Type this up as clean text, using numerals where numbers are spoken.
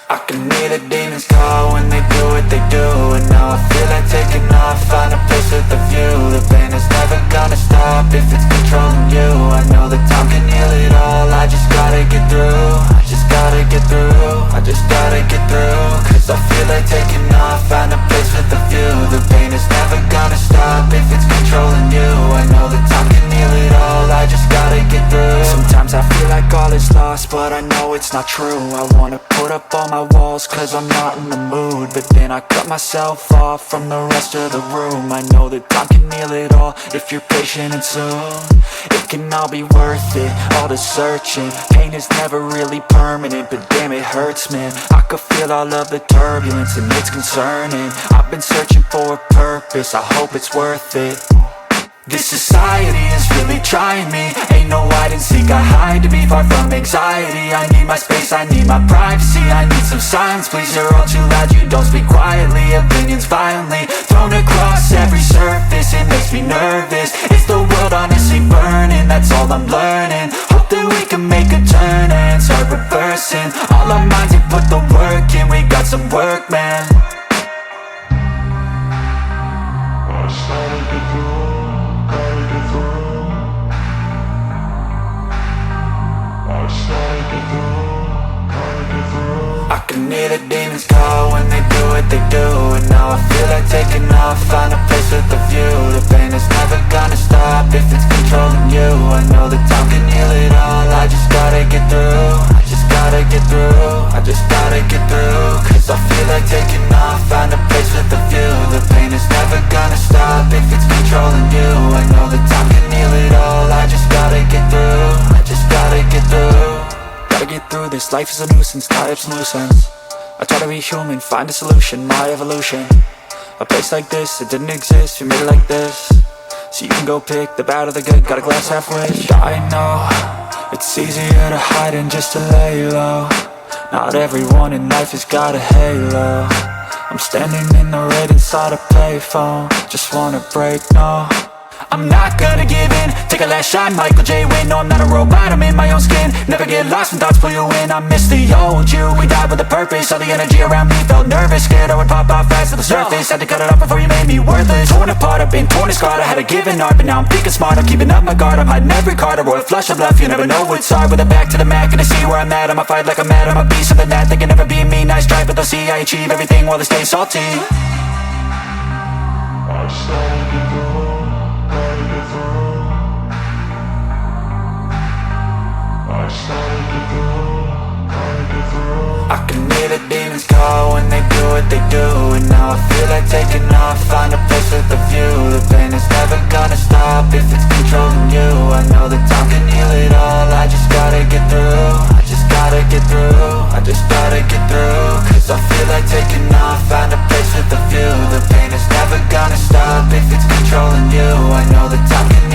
I can hear the demons call when they do what they do. And now I feel like taking off, find a place with a view. The pain is never gonna stop if it's controlling you. I know that time can heal it all, I just gotta get through. I just gotta get through, I just gotta get through. Cause I feel like taking off, find a place with a view. The pain is never gonna stop if it's controlling you. I know that time can heal it all, I just gotta get through. Sometimes I feel like all is lost, but I know it's not true. I wanna put up all my walls cause I'm not in the mood, but then I cut myself off from the rest of the room. I know that time can heal it all if you're patient, and soon it can all be worth it, all the searching. Pain is never really permanent, but damn it hurts, man. I could feel all of the turbulence and it's concerning. I've been searching for a purpose, I hope it's worth it. This society is really trying me. Ain't no hide and seek, I hide to be far from anxiety. I need my space, I need my privacy. I need some silence, please, you're all too loud. You don't speak quietly, opinions violently thrown across every surface. It makes me nervous, is the world honestly burning? That's all I'm learning. Hope that we can make a turn and start reversing all our minds and put the work in. We got some work, man. I can hear the demons call when they do what they do. And now I feel like taking off, find a place with a view. The pain is never gonna stop if it's controlling you. I know that time can heal it all, I just gotta get through. I just gotta get through, I just gotta get through. Cause I feel like taking off, find a place with a view. The pain is never gonna stop if it's controlling you. I know that time can heal it all, I just gotta get through. I just gotta get through. Gotta get through this, life is a nuisance, tie up some loose ends. I try to be human, find a solution, my evolution. A place like this, it didn't exist, we made it like this. So you can go pick the bad or the good, got a glass half wish. I know, it's easier to hide than just to lay low. Not everyone in life has got a halo. I'm standing in the red inside a payphone, just wanna break, no. I'm not gonna give in, take a last shot, Michael J. Win. No, I'm not a robot, I'm in my own skin. Never get lost when thoughts pull you in. I miss the old you, we died with a purpose. All the energy around me felt nervous, scared I would pop off fast to the surface. Had to cut it off before you made me worthless. Torn apart, I've been torn and scarred. I had a given art, but now I'm thinking smart. I'm keeping up my guard, I'm hiding every card. A royal flush of bluff, you never know what's hard. With a back to the mat, gonna see where I'm at. I'ma fight like I'm mad, I'ma be something that they can never be me. Nice try, but they'll see I achieve everything while they stay salty. I started to go. I can hear the demons call when they do what they do. And now I feel like taking off, find a place with a view. The pain is never gonna stop if it's controlling you. I know that time can heal it all, I just gotta get through. I just gotta get through, I just gotta get through. Cause I feel like taking off, find a place with a view. The pain is never gonna stop if it's controlling you. I know that time can